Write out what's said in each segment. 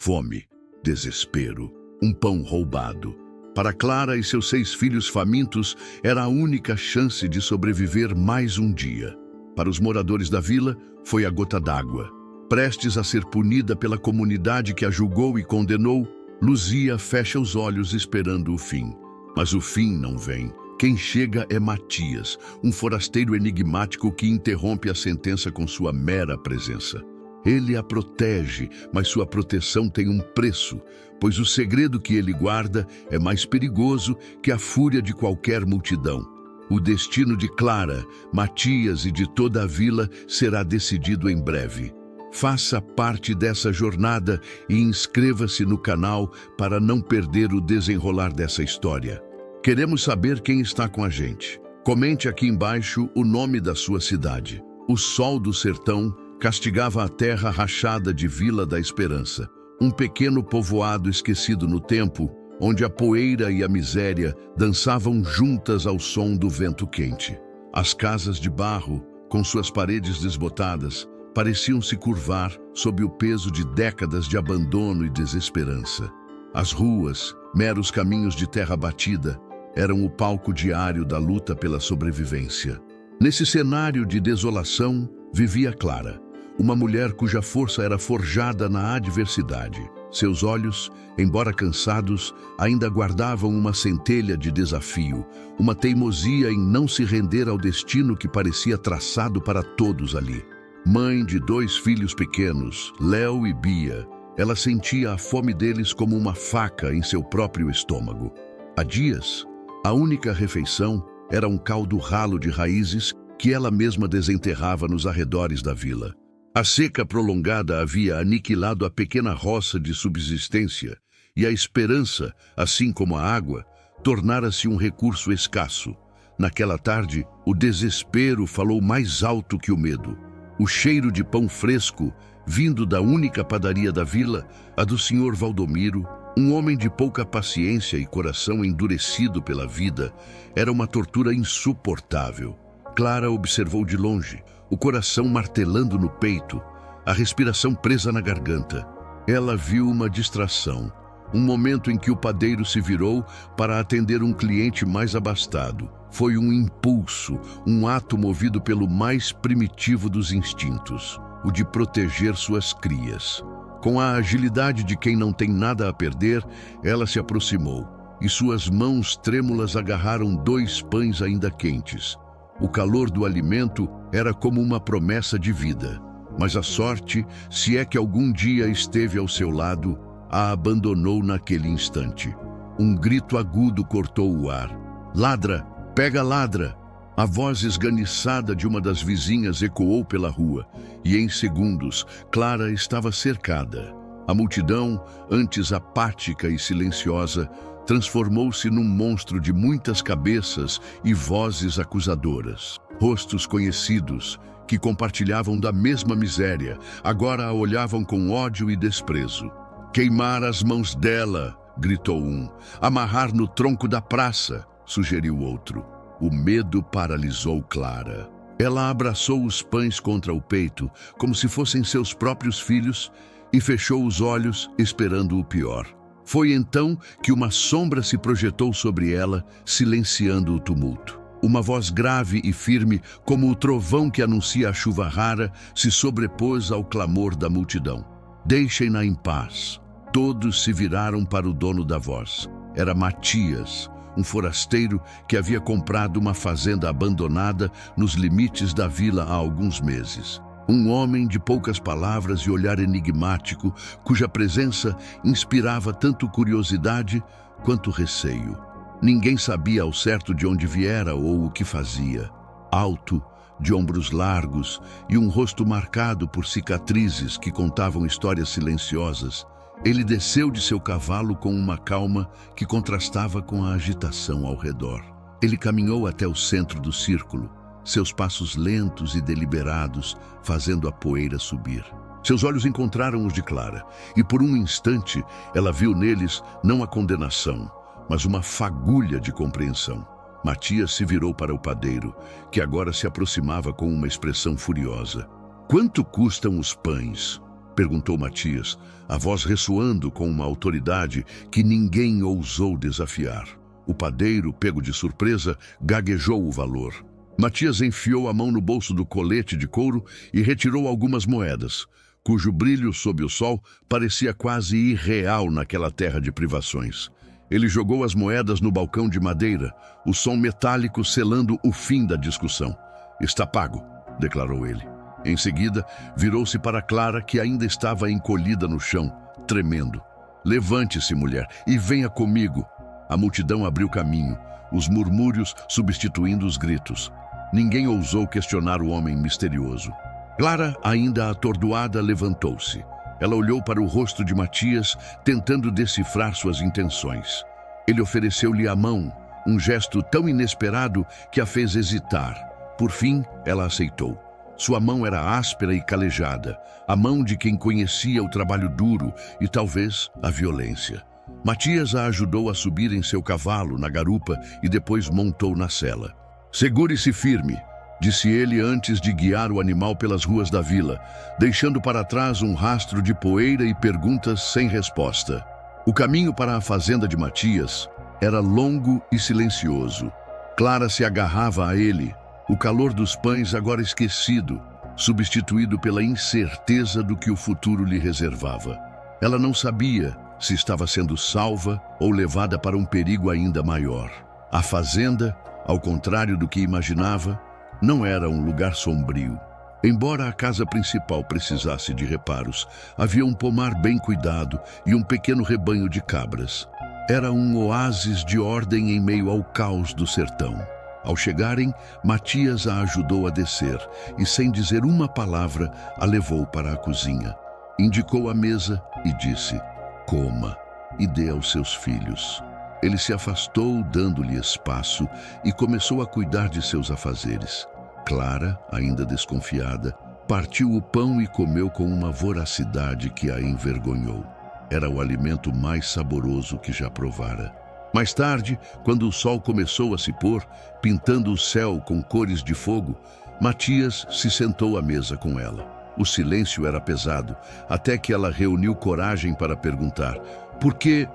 Fome, desespero, um pão roubado. Para Clara e seus 6 filhos famintos, era a única chance de sobreviver mais um dia. Para os moradores da vila, foi a gota d'água. Prestes a ser punida pela comunidade que a julgou e condenou, Luzia fecha os olhos esperando o fim. Mas o fim não vem. Quem chega é Matias, um forasteiro enigmático que interrompe a sentença com sua mera presença. Ele a protege, mas sua proteção tem um preço, pois o segredo que ele guarda é mais perigoso que a fúria de qualquer multidão. O destino de Clara, Matias e de toda a vila será decidido em breve. Faça parte dessa jornada e inscreva-se no canal para não perder o desenrolar dessa história. Queremos saber quem está com a gente. Comente aqui embaixo o nome da sua cidade. O sol do sertão castigava a terra rachada de Vila da Esperança, um pequeno povoado esquecido no tempo, onde a poeira e a miséria dançavam juntas ao som do vento quente. As casas de barro, com suas paredes desbotadas, pareciam se curvar sob o peso de décadas de abandono e desesperança. As ruas, meros caminhos de terra batida, eram o palco diário da luta pela sobrevivência. Nesse cenário de desolação, vivia Clara, uma mulher cuja força era forjada na adversidade. Seus olhos, embora cansados, ainda guardavam uma centelha de desafio, uma teimosia em não se render ao destino que parecia traçado para todos ali. Mãe de 2 filhos pequenos, Léo e Bia, ela sentia a fome deles como uma faca em seu próprio estômago. Há dias, a única refeição era um caldo ralo de raízes que ela mesma desenterrava nos arredores da vila. A seca prolongada havia aniquilado a pequena roça de subsistência e a esperança, assim como a água, tornara-se um recurso escasso. Naquela tarde, o desespero falou mais alto que o medo. O cheiro de pão fresco, vindo da única padaria da vila, a do senhor Valdomiro, um homem de pouca paciência e coração endurecido pela vida, era uma tortura insuportável. Clara observou de longe, o coração martelando no peito, a respiração presa na garganta. Ela viu uma distração, um momento em que o padeiro se virou para atender um cliente mais abastado. Foi um impulso, um ato movido pelo mais primitivo dos instintos, o de proteger suas crias. Com a agilidade de quem não tem nada a perder, ela se aproximou, e suas mãos trêmulas agarraram 2 pães ainda quentes. O calor do alimento era como uma promessa de vida, mas a sorte, se é que algum dia esteve ao seu lado, a abandonou naquele instante. Um grito agudo cortou o ar. "Ladra! Pega, ladra!" A voz esganiçada de uma das vizinhas ecoou pela rua, e em segundos, Clara estava cercada. A multidão, antes apática e silenciosa, transformou-se num monstro de muitas cabeças e vozes acusadoras. Rostos conhecidos, que compartilhavam da mesma miséria, agora a olhavam com ódio e desprezo. "Queimar as mãos dela!" gritou um. "Amarrar no tronco da praça!" sugeriu outro. O medo paralisou Clara. Ela abraçou os pães contra o peito, como se fossem seus próprios filhos, e fechou os olhos, esperando o pior. Foi então que uma sombra se projetou sobre ela, silenciando o tumulto. Uma voz grave e firme, como o trovão que anuncia a chuva rara, se sobrepôs ao clamor da multidão. "Deixem-na em paz." Todos se viraram para o dono da voz. Era Matias, um forasteiro que havia comprado uma fazenda abandonada nos limites da vila há alguns meses. Um homem de poucas palavras e olhar enigmático, cuja presença inspirava tanto curiosidade quanto receio. Ninguém sabia ao certo de onde viera ou o que fazia. Alto, de ombros largos e um rosto marcado por cicatrizes que contavam histórias silenciosas, ele desceu de seu cavalo com uma calma que contrastava com a agitação ao redor. Ele caminhou até o centro do círculo, seus passos lentos e deliberados, fazendo a poeira subir. Seus olhos encontraram os de Clara, e por um instante ela viu neles não a condenação, mas uma fagulha de compreensão. Matias se virou para o padeiro, que agora se aproximava com uma expressão furiosa. "Quanto custam os pães?" perguntou Matias, a voz ressoando com uma autoridade que ninguém ousou desafiar. O padeiro, pego de surpresa, gaguejou o valor. Matias enfiou a mão no bolso do colete de couro e retirou algumas moedas, cujo brilho sob o sol parecia quase irreal naquela terra de privações. Ele jogou as moedas no balcão de madeira, o som metálico selando o fim da discussão. "Está pago", declarou ele. Em seguida, virou-se para Clara, que ainda estava encolhida no chão, tremendo. "Levante-se, mulher, e venha comigo." A multidão abriu caminho, os murmúrios substituindo os gritos. Ninguém ousou questionar o homem misterioso. Clara, ainda atordoada, levantou-se. Ela olhou para o rosto de Matias, tentando decifrar suas intenções. Ele ofereceu-lhe a mão, um gesto tão inesperado que a fez hesitar. Por fim, ela aceitou. Sua mão era áspera e calejada, a mão de quem conhecia o trabalho duro e talvez a violência. Matias a ajudou a subir em seu cavalo na garupa e depois montou na sela. "Segure-se firme", disse ele antes de guiar o animal pelas ruas da vila, deixando para trás um rastro de poeira e perguntas sem resposta. O caminho para a fazenda de Matias era longo e silencioso. Clara se agarrava a ele, o calor dos pães agora esquecido, substituído pela incerteza do que o futuro lhe reservava. Ela não sabia se estava sendo salva ou levada para um perigo ainda maior. A fazenda, ao contrário do que imaginava, não era um lugar sombrio. Embora a casa principal precisasse de reparos, havia um pomar bem cuidado e um pequeno rebanho de cabras. Era um oásis de ordem em meio ao caos do sertão. Ao chegarem, Matias a ajudou a descer e, sem dizer uma palavra, a levou para a cozinha. Indicou a mesa e disse: "Coma e dê aos seus filhos." Ele se afastou, dando-lhe espaço, e começou a cuidar de seus afazeres. Clara, ainda desconfiada, partiu o pão e comeu com uma voracidade que a envergonhou. Era o alimento mais saboroso que já provara. Mais tarde, quando o sol começou a se pôr, pintando o céu com cores de fogo, Matias se sentou à mesa com ela. O silêncio era pesado, até que ela reuniu coragem para perguntar: Por que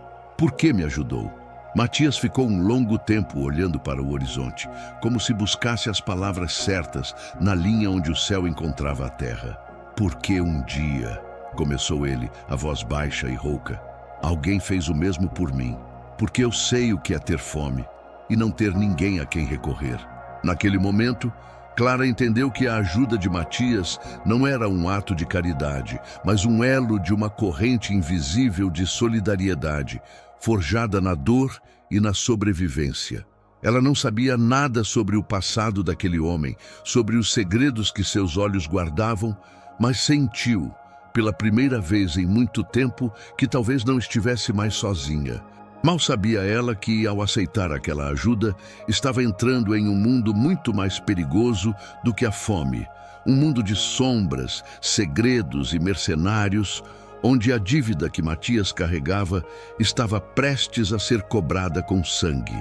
me ajudou?" Matias ficou um longo tempo olhando para o horizonte, como se buscasse as palavras certas na linha onde o céu encontrava a terra. "Porque um dia", começou ele, a voz baixa e rouca, "alguém fez o mesmo por mim. Porque eu sei o que é ter fome e não ter ninguém a quem recorrer." Naquele momento, Clara entendeu que a ajuda de Matias não era um ato de caridade, mas um elo de uma corrente invisível de solidariedade, forjada na dor e na sobrevivência. Ela não sabia nada sobre o passado daquele homem, sobre os segredos que seus olhos guardavam, mas sentiu, pela primeira vez em muito tempo, que talvez não estivesse mais sozinha. Mal sabia ela que, ao aceitar aquela ajuda, estava entrando em um mundo muito mais perigoso do que a fome, um mundo de sombras, segredos e mercenários, onde a dívida que Matias carregava estava prestes a ser cobrada com sangue.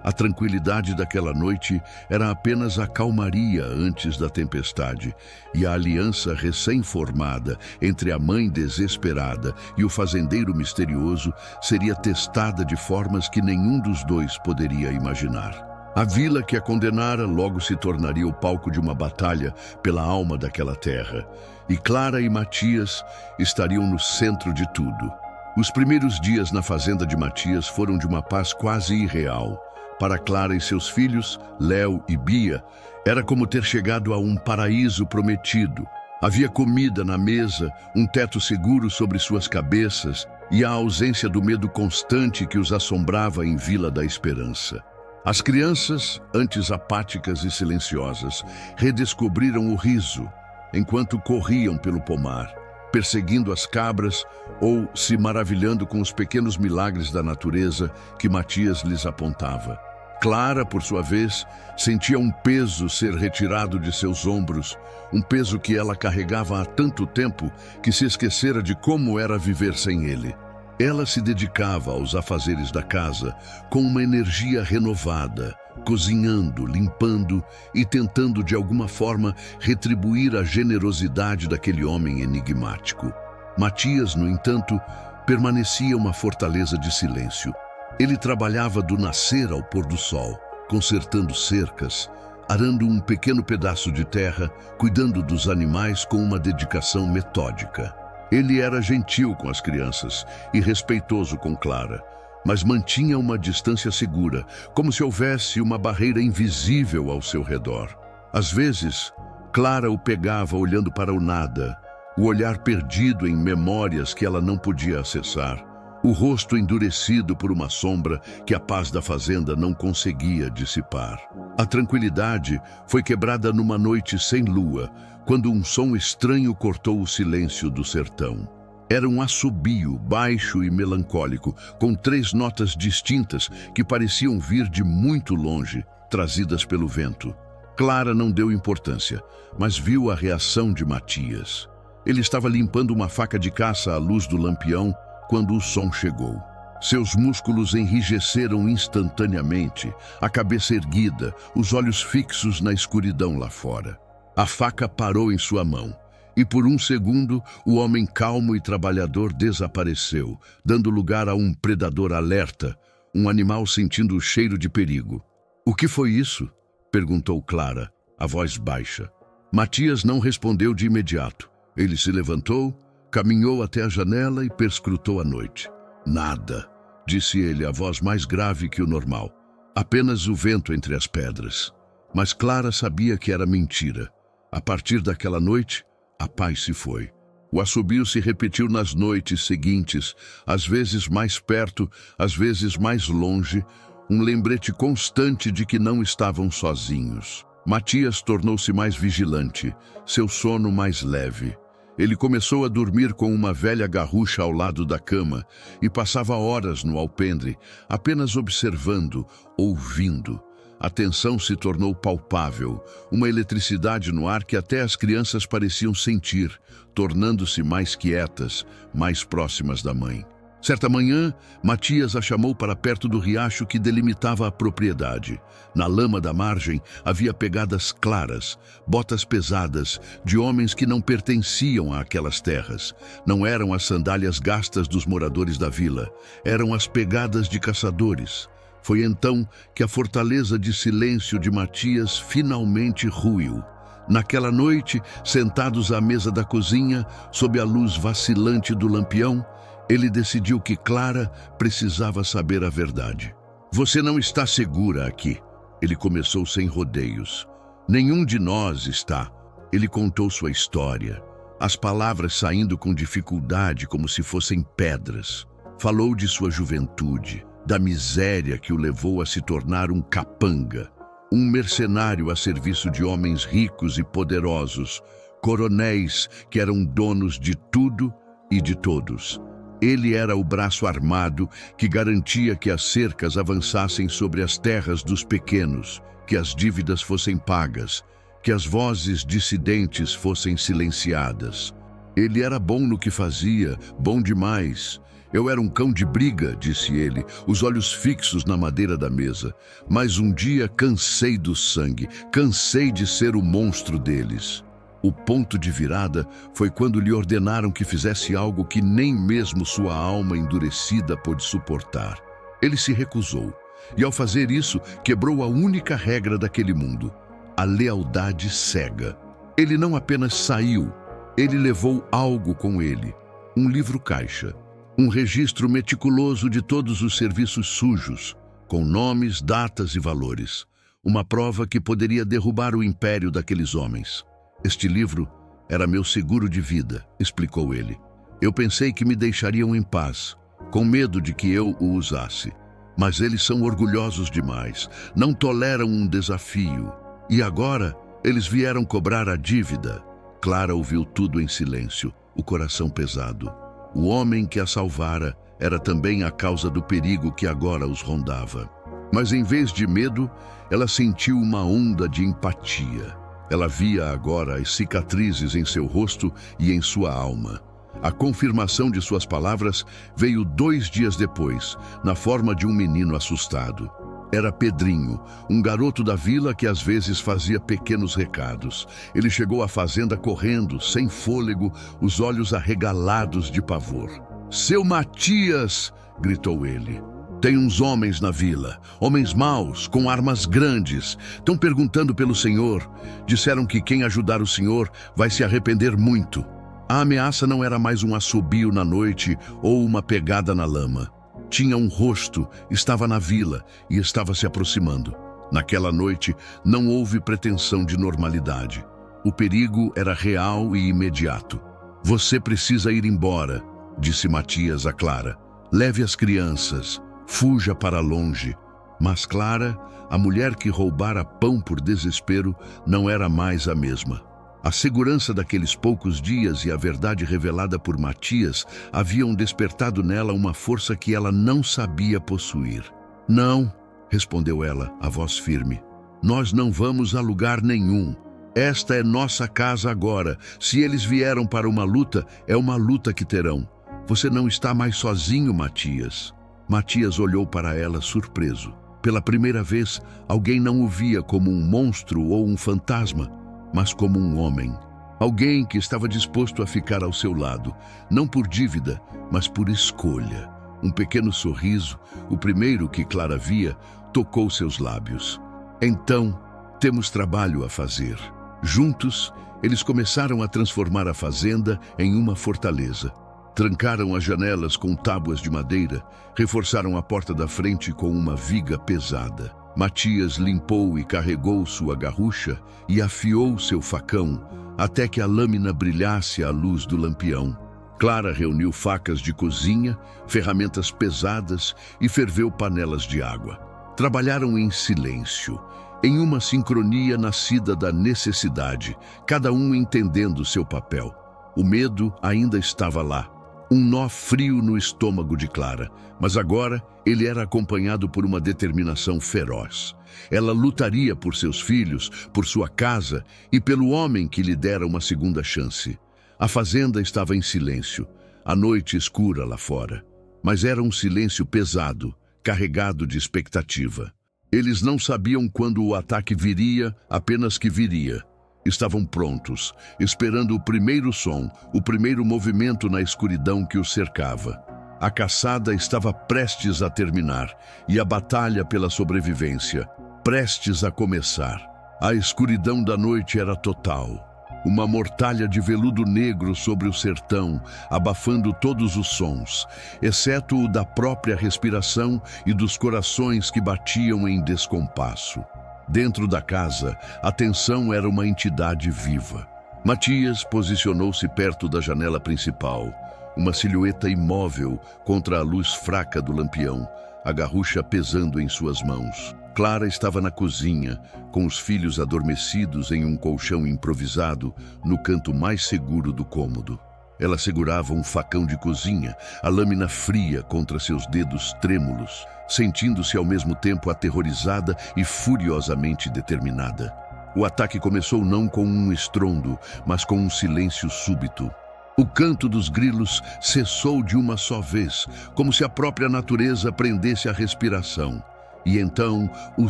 A tranquilidade daquela noite era apenas a calmaria antes da tempestade, e a aliança recém-formada entre a mãe desesperada e o fazendeiro misterioso seria testada de formas que nenhum dos dois poderia imaginar. A vila que a condenara logo se tornaria o palco de uma batalha pela alma daquela terra, e Clara e Matias estariam no centro de tudo. Os primeiros dias na fazenda de Matias foram de uma paz quase irreal. Para Clara e seus filhos, Léo e Bia, era como ter chegado a um paraíso prometido. Havia comida na mesa, um teto seguro sobre suas cabeças e a ausência do medo constante que os assombrava em Vila da Esperança. As crianças, antes apáticas e silenciosas, redescobriram o riso enquanto corriam pelo pomar, perseguindo as cabras ou se maravilhando com os pequenos milagres da natureza que Matias lhes apontava. Clara, por sua vez, sentia um peso ser retirado de seus ombros, um peso que ela carregava há tanto tempo que se esquecera de como era viver sem ele. Ela se dedicava aos afazeres da casa com uma energia renovada, cozinhando, limpando e tentando de alguma forma retribuir a generosidade daquele homem enigmático. Matias, no entanto, permanecia uma fortaleza de silêncio. Ele trabalhava do nascer ao pôr do sol, consertando cercas, arando um pequeno pedaço de terra, cuidando dos animais com uma dedicação metódica. Ele era gentil com as crianças e respeitoso com Clara, mas mantinha uma distância segura, como se houvesse uma barreira invisível ao seu redor. Às vezes, Clara o pegava olhando para o nada, o olhar perdido em memórias que ela não podia acessar, o rosto endurecido por uma sombra que a paz da fazenda não conseguia dissipar. A tranquilidade foi quebrada numa noite sem lua, quando um som estranho cortou o silêncio do sertão. Era um assobio baixo e melancólico, com 3 notas distintas que pareciam vir de muito longe, trazidas pelo vento. Clara não deu importância, mas viu a reação de Matias. Ele estava limpando uma faca de caça à luz do lampião quando o som chegou. Seus músculos enrijeceram instantaneamente, a cabeça erguida, os olhos fixos na escuridão lá fora. A faca parou em sua mão, e por um segundo o homem calmo e trabalhador desapareceu, dando lugar a um predador alerta, um animal sentindo o cheiro de perigo. "O que foi isso?" perguntou Clara, a voz baixa. Matias não respondeu de imediato. Ele se levantou, caminhou até a janela e perscrutou a noite. "Nada", disse ele, a voz mais grave que o normal. "Apenas o vento entre as pedras." Mas Clara sabia que era mentira. A partir daquela noite, a paz se foi. O assobio se repetiu nas noites seguintes, às vezes mais perto, às vezes mais longe, um lembrete constante de que não estavam sozinhos. Matias tornou-se mais vigilante, seu sono mais leve. Ele começou a dormir com uma velha garrucha ao lado da cama e passava horas no alpendre, apenas observando, ouvindo. A tensão se tornou palpável, uma eletricidade no ar que até as crianças pareciam sentir, tornando-se mais quietas, mais próximas da mãe. Certa manhã, Matias a chamou para perto do riacho que delimitava a propriedade. Na lama da margem havia pegadas claras, botas pesadas, de homens que não pertenciam àquelas terras. Não eram as sandálias gastas dos moradores da vila, eram as pegadas de caçadores. Foi então que a fortaleza de silêncio de Matias finalmente ruiu. Naquela noite, sentados à mesa da cozinha, sob a luz vacilante do lampião, ele decidiu que Clara precisava saber a verdade. "Você não está segura aqui", ele começou sem rodeios. "Nenhum de nós está." Ele contou sua história, as palavras saindo com dificuldade como se fossem pedras. Falou de sua juventude, da miséria que o levou a se tornar um capanga, um mercenário a serviço de homens ricos e poderosos, coronéis que eram donos de tudo e de todos. Ele era o braço armado que garantia que as cercas avançassem sobre as terras dos pequenos, que as dívidas fossem pagas, que as vozes dissidentes fossem silenciadas. Ele era bom no que fazia, bom demais. "Eu era um cão de briga", disse ele, os olhos fixos na madeira da mesa. "Mas um dia cansei do sangue, cansei de ser o monstro deles." O ponto de virada foi quando lhe ordenaram que fizesse algo que nem mesmo sua alma endurecida pôde suportar. Ele se recusou, e ao fazer isso, quebrou a única regra daquele mundo, a lealdade cega. Ele não apenas saiu, ele levou algo com ele, um livro-caixa, um registro meticuloso de todos os serviços sujos, com nomes, datas e valores, uma prova que poderia derrubar o império daqueles homens. "Este livro era meu seguro de vida", explicou ele. "Eu pensei que me deixariam em paz, com medo de que eu o usasse. Mas eles são orgulhosos demais, não toleram um desafio. E agora eles vieram cobrar a dívida." Clara ouviu tudo em silêncio, o coração pesado. O homem que a salvara era também a causa do perigo que agora os rondava. Mas em vez de medo, ela sentiu uma onda de empatia. Ela via agora as cicatrizes em seu rosto e em sua alma. A confirmação de suas palavras veio 2 dias depois, na forma de um menino assustado. Era Pedrinho, um garoto da vila que às vezes fazia pequenos recados. Ele chegou à fazenda correndo, sem fôlego, os olhos arregalados de pavor. "Seu Matias!" gritou ele. "Tem uns homens na vila, homens maus, com armas grandes. Estão perguntando pelo senhor. Disseram que quem ajudar o senhor vai se arrepender muito." A ameaça não era mais um assobio na noite ou uma pegada na lama. Tinha um rosto, estava na vila e estava se aproximando. Naquela noite, não houve pretensão de normalidade. O perigo era real e imediato. "Você precisa ir embora", disse Matias a Clara. "Leve as crianças, fuja para longe." Mas Clara, a mulher que roubara pão por desespero, não era mais a mesma. A segurança daqueles poucos dias e a verdade revelada por Matias haviam despertado nela uma força que ela não sabia possuir. "Não", respondeu ela, a voz firme. "Nós não vamos a lugar nenhum. Esta é nossa casa agora. Se eles vieram para uma luta, é uma luta que terão. Você não está mais sozinho, Matias." Matias olhou para ela surpreso. Pela primeira vez, alguém não o via como um monstro ou um fantasma, mas como um homem. Alguém que estava disposto a ficar ao seu lado, não por dívida, mas por escolha. Um pequeno sorriso, o primeiro que Clara via, tocou seus lábios. "Então, temos trabalho a fazer." Juntos, eles começaram a transformar a fazenda em uma fortaleza. Trancaram as janelas com tábuas de madeira, reforçaram a porta da frente com uma viga pesada. Matias limpou e carregou sua garrucha e afiou seu facão até que a lâmina brilhasse à luz do lampião. Clara reuniu facas de cozinha, ferramentas pesadas e ferveu panelas de água. Trabalharam em silêncio, em uma sincronia nascida da necessidade, cada um entendendo seu papel. O medo ainda estava lá. Um nó frio no estômago de Clara, mas agora ele era acompanhado por uma determinação feroz. Ela lutaria por seus filhos, por sua casa e pelo homem que lhe dera uma segunda chance. A fazenda estava em silêncio, a noite escura lá fora, mas era um silêncio pesado, carregado de expectativa. Eles não sabiam quando o ataque viria, apenas que viria. Estavam prontos, esperando o primeiro som, o primeiro movimento na escuridão que os cercava. A caçada estava prestes a terminar e a batalha pela sobrevivência, prestes a começar. A escuridão da noite era total. Uma mortalha de veludo negro sobre o sertão, abafando todos os sons, exceto o da própria respiração e dos corações que batiam em descompasso. Dentro da casa, a tensão era uma entidade viva. Matias posicionou-se perto da janela principal, uma silhueta imóvel contra a luz fraca do lampião, a garrucha pesando em suas mãos. Clara estava na cozinha, com os filhos adormecidos em um colchão improvisado no canto mais seguro do cômodo. Ela segurava um facão de cozinha, a lâmina fria contra seus dedos trêmulos, sentindo-se ao mesmo tempo aterrorizada e furiosamente determinada. O ataque começou não com um estrondo, mas com um silêncio súbito. O canto dos grilos cessou de uma só vez, como se a própria natureza prendesse a respiração. E então, o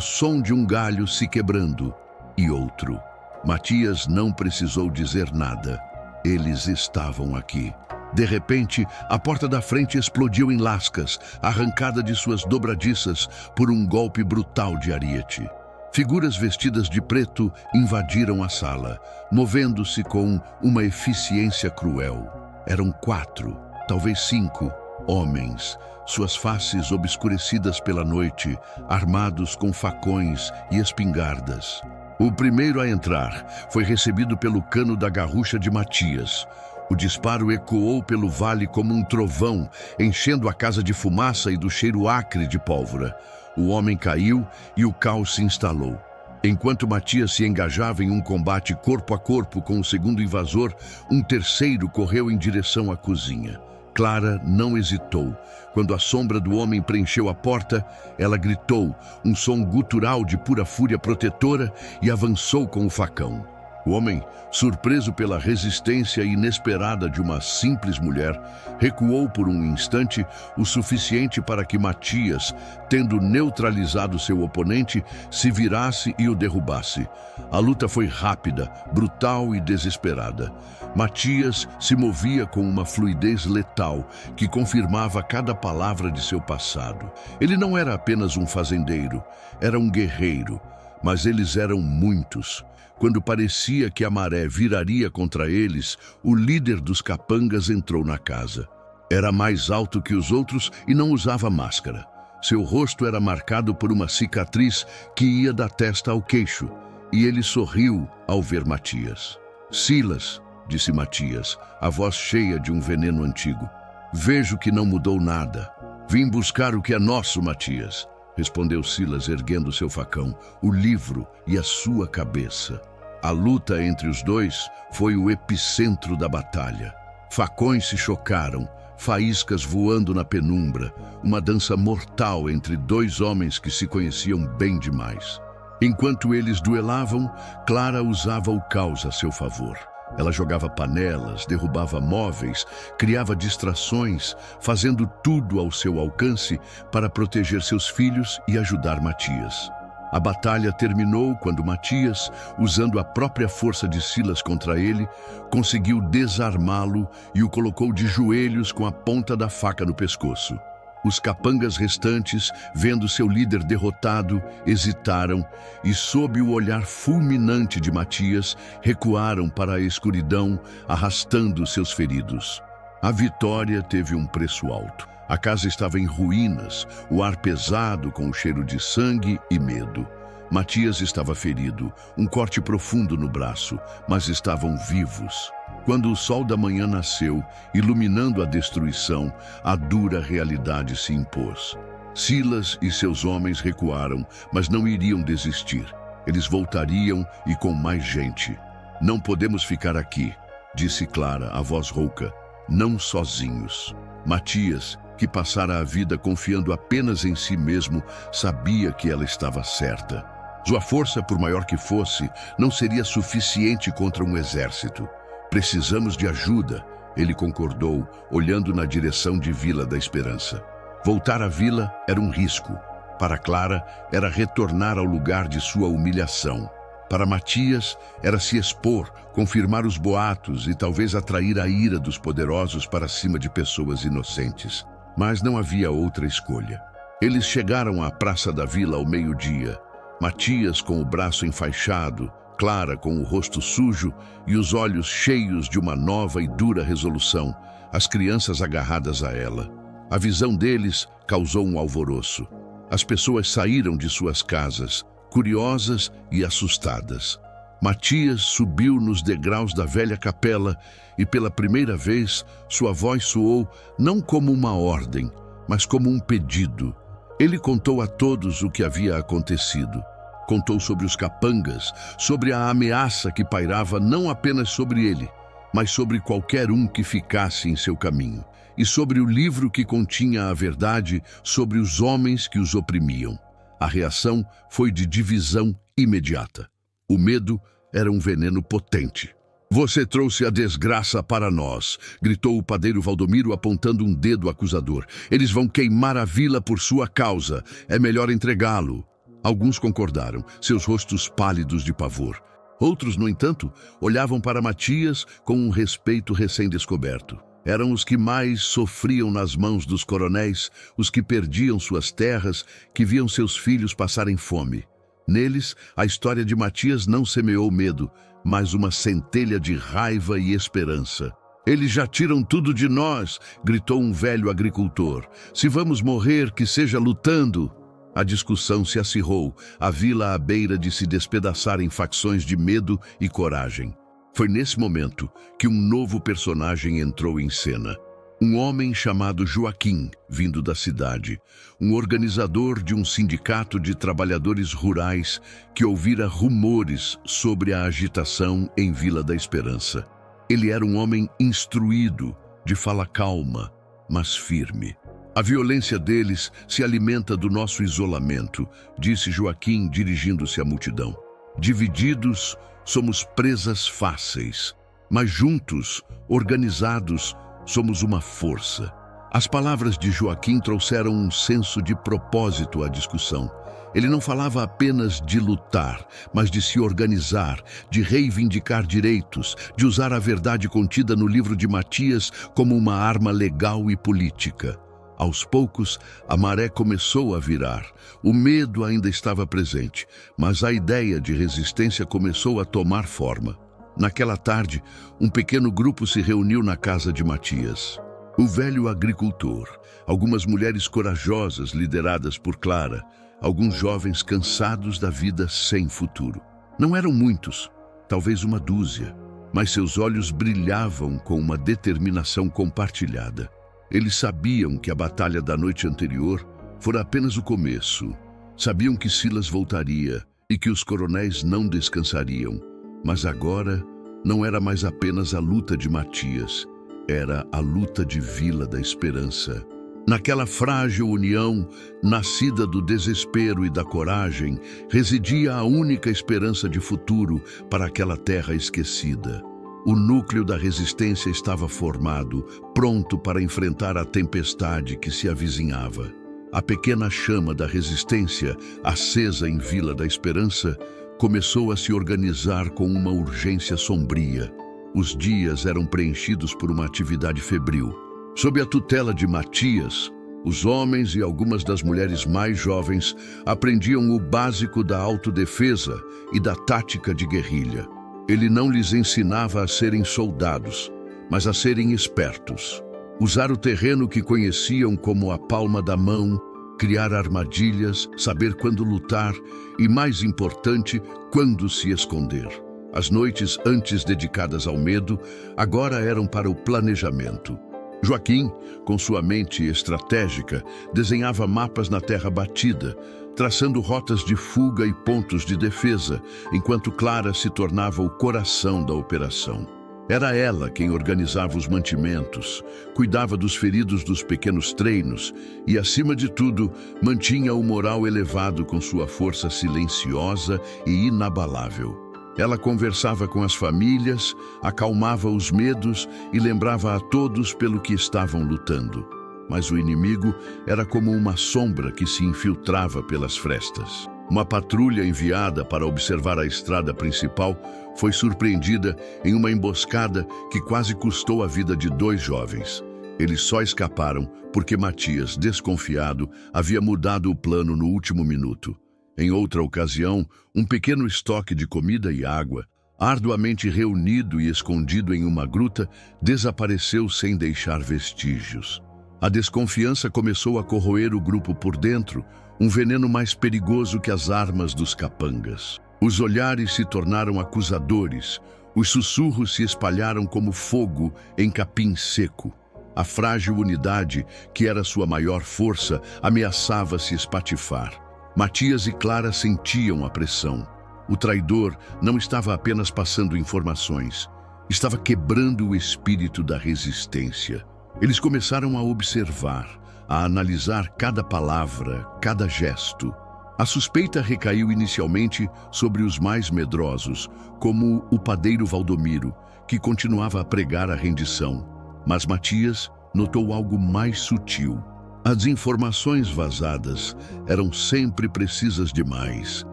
som de um galho se quebrando, e outro. Matias não precisou dizer nada. Eles estavam aqui. De repente, a porta da frente explodiu em lascas, arrancada de suas dobradiças por um golpe brutal de ariete. Figuras vestidas de preto invadiram a sala, movendo-se com uma eficiência cruel. Eram 4, talvez 5, homens, suas faces obscurecidas pela noite, armados com facões e espingardas. O primeiro a entrar foi recebido pelo cano da garrucha de Matias. O disparo ecoou pelo vale como um trovão, enchendo a casa de fumaça e do cheiro acre de pólvora. O homem caiu e o caos se instalou. Enquanto Matias se engajava em um combate corpo a corpo com o segundo invasor, um terceiro correu em direção à cozinha. Clara não hesitou. Quando a sombra do homem preencheu a porta, ela gritou, um som gutural de pura fúria protetora, e avançou com o facão. O homem, surpreso pela resistência inesperada de uma simples mulher, recuou por um instante o suficiente para que Matias, tendo neutralizado seu oponente, se virasse e o derrubasse. A luta foi rápida, brutal e desesperada. Matias se movia com uma fluidez letal que confirmava cada palavra de seu passado. Ele não era apenas um fazendeiro, era um guerreiro, mas eles eram muitos. Quando parecia que a maré viraria contra eles, o líder dos capangas entrou na casa. Era mais alto que os outros e não usava máscara. Seu rosto era marcado por uma cicatriz que ia da testa ao queixo, e ele sorriu ao ver Matias. "Silas", disse Matias, a voz cheia de um veneno antigo. "Vejo que não mudou nada. Vim buscar o que é nosso, Matias", respondeu Silas, erguendo seu facão, o livro e a sua cabeça. A luta entre os dois foi o epicentro da batalha. Facões se chocaram, faíscas voando na penumbra, uma dança mortal entre dois homens que se conheciam bem demais. Enquanto eles duelavam, Clara usava o caos a seu favor. Ela jogava panelas, derrubava móveis, criava distrações, fazendo tudo ao seu alcance para proteger seus filhos e ajudar Matias. A batalha terminou quando Matias, usando a própria força de Silas contra ele, conseguiu desarmá-lo e o colocou de joelhos com a ponta da faca no pescoço. Os capangas restantes, vendo seu líder derrotado, hesitaram e, sob o olhar fulminante de Matias, recuaram para a escuridão, arrastando seus feridos. A vitória teve um preço alto. A casa estava em ruínas, o ar pesado com o cheiro de sangue e medo. Matias estava ferido, um corte profundo no braço, mas estavam vivos. Quando o sol da manhã nasceu, iluminando a destruição, a dura realidade se impôs. Silas e seus homens recuaram, mas não iriam desistir. Eles voltariam e com mais gente. "Não podemos ficar aqui", disse Clara, a voz rouca. "Não sozinhos." Matias, que passara a vida confiando apenas em si mesmo, sabia que ela estava certa. Sua força, por maior que fosse, não seria suficiente contra um exército. "Precisamos de ajuda", ele concordou, olhando na direção de Vila da Esperança. Voltar à vila era um risco. Para Clara, era retornar ao lugar de sua humilhação. Para Matias, era se expor, confirmar os boatos e talvez atrair a ira dos poderosos para cima de pessoas inocentes. Mas não havia outra escolha. Eles chegaram à praça da vila ao meio-dia. Matias com o braço enfaixado, Clara com o rosto sujo e os olhos cheios de uma nova e dura resolução, as crianças agarradas a ela. A visão deles causou um alvoroço. As pessoas saíram de suas casas, curiosas e assustadas. Matias subiu nos degraus da velha capela e, pela primeira vez, sua voz soou não como uma ordem, mas como um pedido. Ele contou a todos o que havia acontecido. Contou sobre os capangas, sobre a ameaça que pairava não apenas sobre ele, mas sobre qualquer um que ficasse em seu caminho, e sobre o livro que continha a verdade sobre os homens que os oprimiam. A reação foi de divisão imediata. O medo era um veneno potente. "Você trouxe a desgraça para nós", gritou o padeiro Valdomiro apontando um dedo acusador. "Eles vão queimar a vila por sua causa. É melhor entregá-lo." Alguns concordaram, seus rostos pálidos de pavor. Outros, no entanto, olhavam para Matias com um respeito recém-descoberto. Eram os que mais sofriam nas mãos dos coronéis, os que perdiam suas terras, que viam seus filhos passarem fome. Neles, a história de Matias não semeou medo, mas uma centelha de raiva e esperança. "Eles já tiram tudo de nós", gritou um velho agricultor. "Se vamos morrer, que seja lutando." A discussão se acirrou, a vila à beira de se despedaçar em facções de medo e coragem. Foi nesse momento que um novo personagem entrou em cena. Um homem chamado Joaquim, vindo da cidade, um organizador de um sindicato de trabalhadores rurais que ouvira rumores sobre a agitação em Vila da Esperança. Ele era um homem instruído, de fala calma, mas firme. "A violência deles se alimenta do nosso isolamento", disse Joaquim, dirigindo-se à multidão. "Divididos, somos presas fáceis, mas juntos, organizados, somos uma força. As palavras de Joaquim trouxeram um senso de propósito à discussão. Ele não falava apenas de lutar, mas de se organizar, de reivindicar direitos, de usar a verdade contida no livro de Matias como uma arma legal e política. Aos poucos, a maré começou a virar. O medo ainda estava presente, mas a ideia de resistência começou a tomar forma. Naquela tarde, um pequeno grupo se reuniu na casa de Matias. O velho agricultor, algumas mulheres corajosas lideradas por Clara, alguns jovens cansados da vida sem futuro. Não eram muitos, talvez uma dúzia, mas seus olhos brilhavam com uma determinação compartilhada. Eles sabiam que a batalha da noite anterior fora apenas o começo. Sabiam que Silas voltaria e que os coronéis não descansariam. Mas agora não era mais apenas a luta de Matias, era a luta de Vila da Esperança. Naquela frágil união, nascida do desespero e da coragem, residia a única esperança de futuro para aquela terra esquecida. O núcleo da resistência estava formado, pronto para enfrentar a tempestade que se avizinhava. A pequena chama da resistência, acesa em Vila da Esperança, começou a se organizar com uma urgência sombria. Os dias eram preenchidos por uma atividade febril. Sob a tutela de Matias, os homens e algumas das mulheres mais jovens aprendiam o básico da autodefesa e da tática de guerrilha. Ele não lhes ensinava a serem soldados, mas a serem espertos. Usar o terreno que conheciam como a palma da mão, criar armadilhas, saber quando lutar e, mais importante, quando se esconder. As noites antes dedicadas ao medo, agora eram para o planejamento. Joaquim, com sua mente estratégica, desenhava mapas na terra batida, traçando rotas de fuga e pontos de defesa, enquanto Clara se tornava o coração da operação. Era ela quem organizava os mantimentos, cuidava dos feridos dos pequenos treinos e, acima de tudo, mantinha o moral elevado com sua força silenciosa e inabalável. Ela conversava com as famílias, acalmava os medos e lembrava a todos pelo que estavam lutando. Mas o inimigo era como uma sombra que se infiltrava pelas frestas. Uma patrulha enviada para observar a estrada principal foi surpreendida em uma emboscada que quase custou a vida de 2 jovens. Eles só escaparam porque Matias, desconfiado, havia mudado o plano no último minuto. Em outra ocasião, um pequeno estoque de comida e água, arduamente reunido e escondido em uma gruta, desapareceu sem deixar vestígios. A desconfiança começou a corroer o grupo por dentro, um veneno mais perigoso que as armas dos capangas. Os olhares se tornaram acusadores, os sussurros se espalharam como fogo em capim seco. A frágil unidade, que era sua maior força, ameaçava se espatifar. Matias e Clara sentiam a pressão. O traidor não estava apenas passando informações, estava quebrando o espírito da resistência. Eles começaram a observar, a analisar cada palavra, cada gesto. A suspeita recaiu inicialmente sobre os mais medrosos, como o padeiro Valdomiro, que continuava a pregar a rendição. Mas Matias notou algo mais sutil. As informações vazadas eram sempre precisas demais,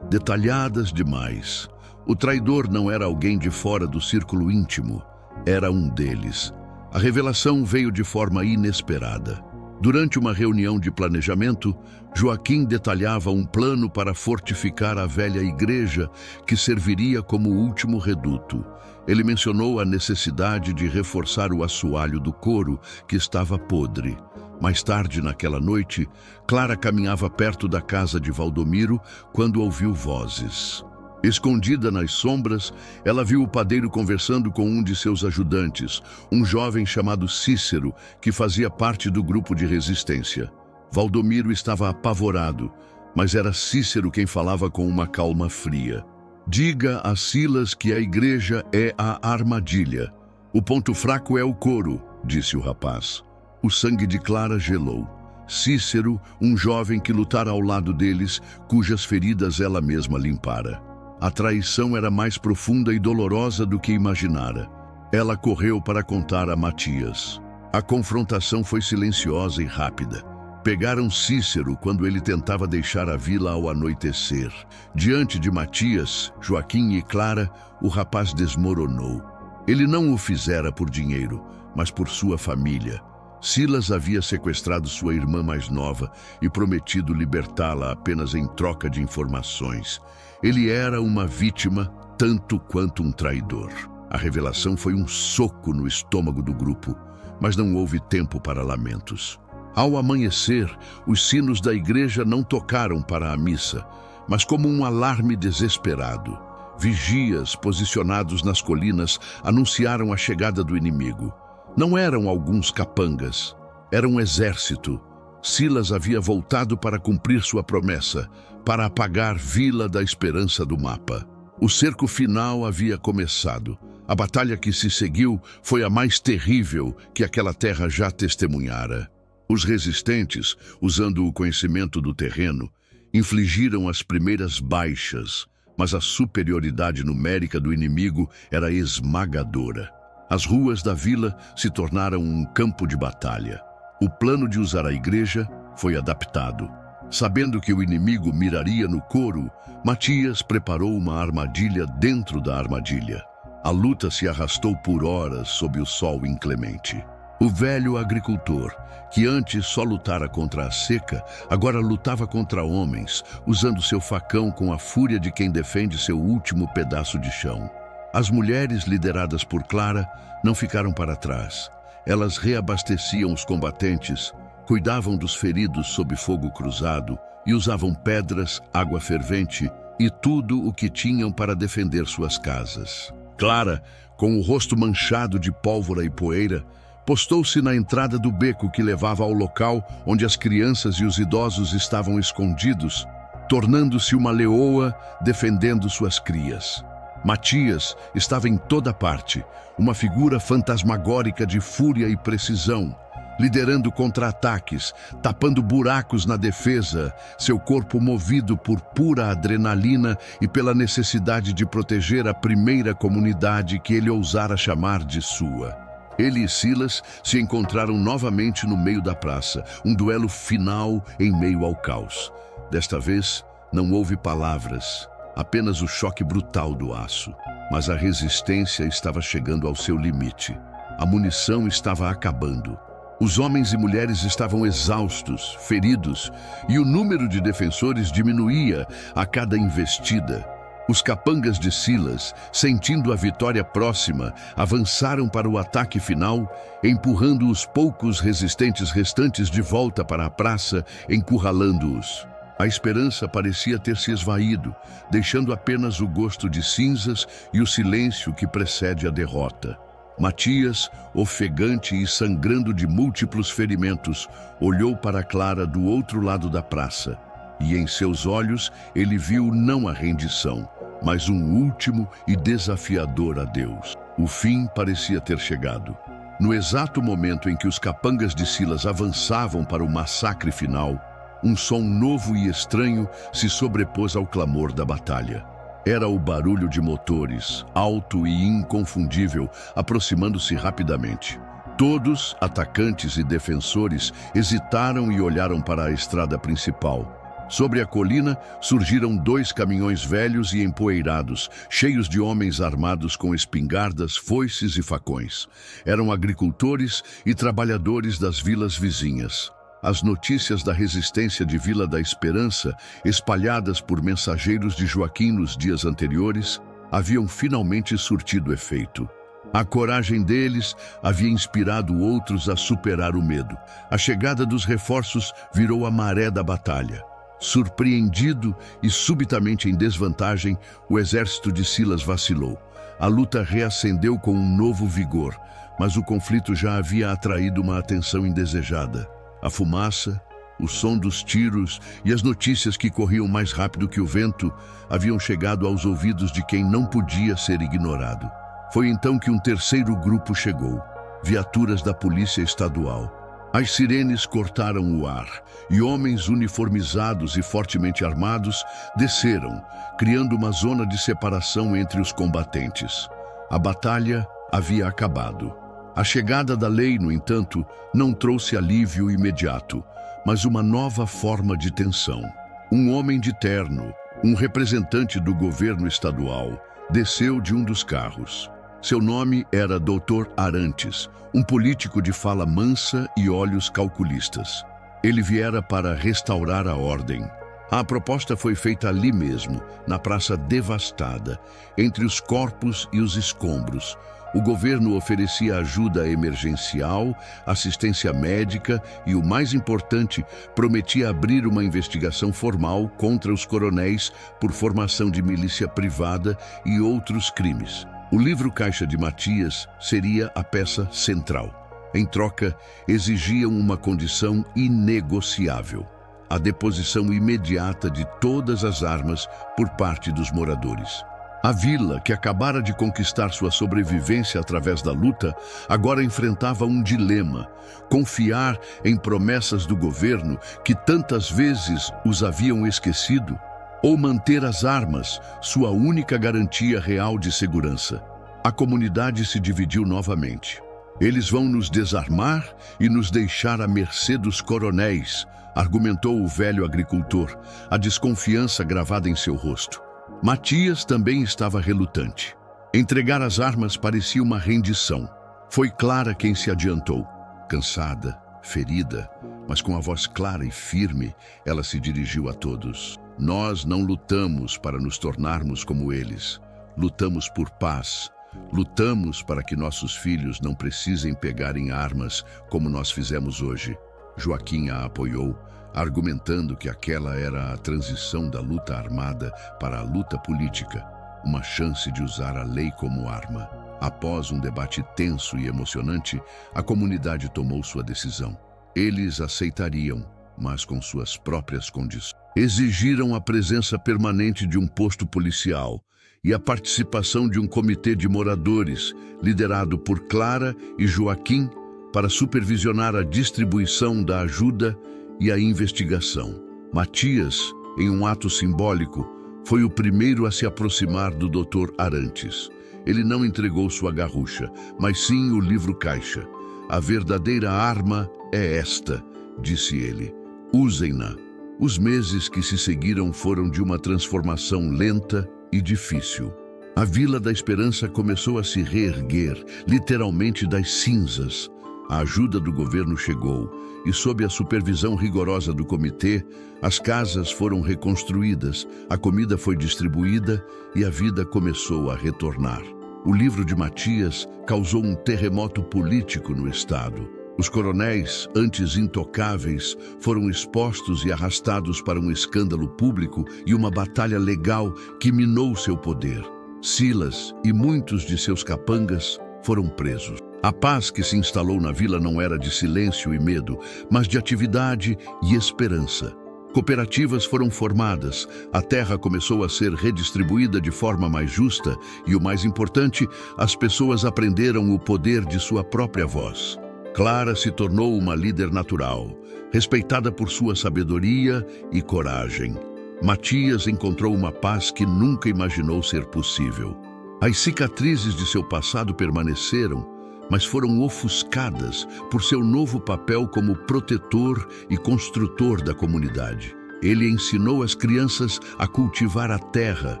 detalhadas demais. O traidor não era alguém de fora do círculo íntimo, era um deles. A revelação veio de forma inesperada. Durante uma reunião de planejamento, Joaquim detalhava um plano para fortificar a velha igreja que serviria como último reduto. Ele mencionou a necessidade de reforçar o assoalho do coro, que estava podre. Mais tarde naquela noite, Clara caminhava perto da casa de Valdomiro quando ouviu vozes. Escondida nas sombras, ela viu o padeiro conversando com um de seus ajudantes, um jovem chamado Cícero, que fazia parte do grupo de resistência. Valdomiro estava apavorado, mas era Cícero quem falava com uma calma fria. Diga a Silas que a igreja é a armadilha. O ponto fraco é o coro, disse o rapaz. O sangue de Clara gelou. Cícero, um jovem que lutara ao lado deles, cujas feridas ela mesma limpara. A traição era mais profunda e dolorosa do que imaginara. Ela correu para contar a Matias. A confrontação foi silenciosa e rápida. Pegaram Cícero quando ele tentava deixar a vila ao anoitecer. Diante de Matias, Joaquim e Clara, o rapaz desmoronou. Ele não o fizera por dinheiro, mas por sua família. Silas havia sequestrado sua irmã mais nova e prometido libertá-la apenas em troca de informações. Ele era uma vítima tanto quanto um traidor. A revelação foi um soco no estômago do grupo, mas não houve tempo para lamentos. Ao amanhecer, os sinos da igreja não tocaram para a missa, mas como um alarme desesperado. Vigias posicionados nas colinas anunciaram a chegada do inimigo. Não eram alguns capangas, era um exército. Silas havia voltado para cumprir sua promessa, para apagar Vila da Esperança do mapa. O cerco final havia começado. A batalha que se seguiu foi a mais terrível que aquela terra já testemunhara. Os resistentes, usando o conhecimento do terreno, infligiram as primeiras baixas, mas a superioridade numérica do inimigo era esmagadora. As ruas da vila se tornaram um campo de batalha. O plano de usar a igreja foi adaptado. Sabendo que o inimigo miraria no coro, Matias preparou uma armadilha dentro da armadilha. A luta se arrastou por horas sob o sol inclemente. O velho agricultor, que antes só lutara contra a seca, agora lutava contra homens, usando seu facão com a fúria de quem defende seu último pedaço de chão. As mulheres, lideradas por Clara, não ficaram para trás. Elas reabasteciam os combatentes, cuidavam dos feridos sob fogo cruzado e usavam pedras, água fervente e tudo o que tinham para defender suas casas. Clara, com o rosto manchado de pólvora e poeira, postou-se na entrada do beco que levava ao local onde as crianças e os idosos estavam escondidos, tornando-se uma leoa defendendo suas crias. Matias estava em toda parte, uma figura fantasmagórica de fúria e precisão, liderando contra-ataques, tapando buracos na defesa, seu corpo movido por pura adrenalina e pela necessidade de proteger a primeira comunidade que ele ousara chamar de sua. Ele e Silas se encontraram novamente no meio da praça, um duelo final em meio ao caos. Desta vez, não houve palavras, apenas o choque brutal do aço. Mas a resistência estava chegando ao seu limite. A munição estava acabando. Os homens e mulheres estavam exaustos, feridos, e o número de defensores diminuía a cada investida. Os capangas de Silas, sentindo a vitória próxima, avançaram para o ataque final, empurrando os poucos resistentes restantes de volta para a praça, encurralando-os. A esperança parecia ter se esvaído, deixando apenas o gosto de cinzas e o silêncio que precede a derrota. Matias, ofegante e sangrando de múltiplos ferimentos, olhou para Clara do outro lado da praça, e em seus olhos ele viu não a rendição, mas um último e desafiador adeus. O fim parecia ter chegado. No exato momento em que os capangas de Silas avançavam para o massacre final, um som novo e estranho se sobrepôs ao clamor da batalha. Era o barulho de motores, alto e inconfundível, aproximando-se rapidamente. Todos, atacantes e defensores, hesitaram e olharam para a estrada principal. Sobre a colina surgiram 2 caminhões velhos e empoeirados, cheios de homens armados com espingardas, foices e facões. Eram agricultores e trabalhadores das vilas vizinhas. As notícias da resistência de Vila da Esperança, espalhadas por mensageiros de Joaquim nos dias anteriores, haviam finalmente surtido efeito. A coragem deles havia inspirado outros a superar o medo. A chegada dos reforços virou a maré da batalha. Surpreendido e subitamente em desvantagem, o exército de Silas vacilou. A luta reacendeu com um novo vigor, mas o conflito já havia atraído uma atenção indesejada. A fumaça, o som dos tiros e as notícias que corriam mais rápido que o vento haviam chegado aos ouvidos de quem não podia ser ignorado. Foi então que um terceiro grupo chegou, viaturas da Polícia Estadual. As sirenes cortaram o ar e homens uniformizados e fortemente armados desceram, criando uma zona de separação entre os combatentes. A batalha havia acabado. A chegada da lei, no entanto, não trouxe alívio imediato, mas uma nova forma de tensão. Um homem de terno, um representante do governo estadual, desceu de um dos carros. Seu nome era Dr. Arantes, um político de fala mansa e olhos calculistas. Ele viera para restaurar a ordem. A proposta foi feita ali mesmo, na praça devastada, entre os corpos e os escombros. O governo oferecia ajuda emergencial, assistência médica e, o mais importante, prometia abrir uma investigação formal contra os coronéis por formação de milícia privada e outros crimes. O livro Caixa de Matias seria a peça central. Em troca, exigiam uma condição inegociável: a deposição imediata de todas as armas por parte dos moradores. A vila, que acabara de conquistar sua sobrevivência através da luta, agora enfrentava um dilema: confiar em promessas do governo que tantas vezes os haviam esquecido, ou manter as armas, sua única garantia real de segurança. A comunidade se dividiu novamente. Eles vão nos desarmar e nos deixar à mercê dos coronéis, argumentou o velho agricultor, a desconfiança gravada em seu rosto. Matias também estava relutante. Entregar as armas parecia uma rendição. Foi Clara quem se adiantou. Cansada, ferida, mas com a voz clara e firme, ela se dirigiu a todos. Nós não lutamos para nos tornarmos como eles. Lutamos por paz. Lutamos para que nossos filhos não precisem pegar em armas como nós fizemos hoje. Joaquim a apoiou, argumentando que aquela era a transição da luta armada para a luta política, uma chance de usar a lei como arma. Após um debate tenso e emocionante, a comunidade tomou sua decisão. Eles aceitariam, mas com suas próprias condições. Exigiram a presença permanente de um posto policial e a participação de um comitê de moradores, liderado por Clara e Joaquim, para supervisionar a distribuição da ajuda e a investigação. Matias, em um ato simbólico, foi o primeiro a se aproximar do Dr. Arantes. Ele não entregou sua garrucha, mas sim o livro caixa. A verdadeira arma é esta, disse ele. Usem-na. Os meses que se seguiram foram de uma transformação lenta e difícil. A Vila da Esperança começou a se reerguer, literalmente das cinzas. A ajuda do governo chegou e, sob a supervisão rigorosa do comitê, as casas foram reconstruídas, a comida foi distribuída e a vida começou a retornar. O livro de Matias causou um terremoto político no estado. Os coronéis, antes intocáveis, foram expostos e arrastados para um escândalo público e uma batalha legal que minou seu poder. Silas e muitos de seus capangas foram presos. A paz que se instalou na vila não era de silêncio e medo, mas de atividade e esperança. Cooperativas foram formadas, a terra começou a ser redistribuída de forma mais justa e, o mais importante, as pessoas aprenderam o poder de sua própria voz. Clara se tornou uma líder natural, respeitada por sua sabedoria e coragem. Matias encontrou uma paz que nunca imaginou ser possível. As cicatrizes de seu passado permaneceram, mas foram ofuscadas por seu novo papel como protetor e construtor da comunidade. Ele ensinou as crianças a cultivar a terra,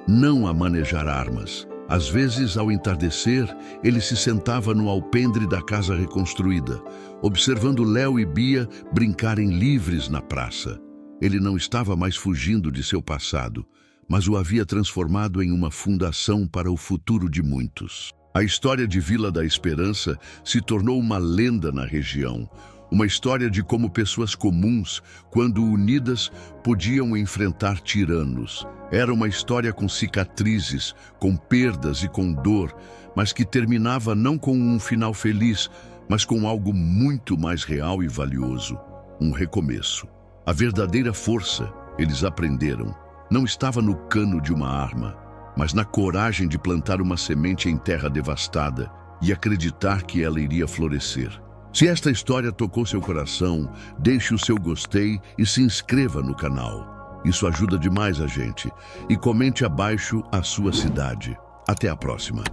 não a manejar armas. Às vezes, ao entardecer, ele se sentava no alpendre da casa reconstruída, observando Léo e Bia brincarem livres na praça. Ele não estava mais fugindo de seu passado, mas o havia transformado em uma fundação para o futuro de muitos. A história de Vila da Esperança se tornou uma lenda na região, uma história de como pessoas comuns, quando unidas, podiam enfrentar tiranos. Era uma história com cicatrizes, com perdas e com dor, mas que terminava não com um final feliz, mas com algo muito mais real e valioso, um recomeço. A verdadeira força, eles aprenderam, não estava no cano de uma arma, mas na coragem de plantar uma semente em terra devastada e acreditar que ela iria florescer. Se esta história tocou seu coração, deixe o seu gostei e se inscreva no canal. Isso ajuda demais a gente. E comente abaixo a sua cidade. Até a próxima.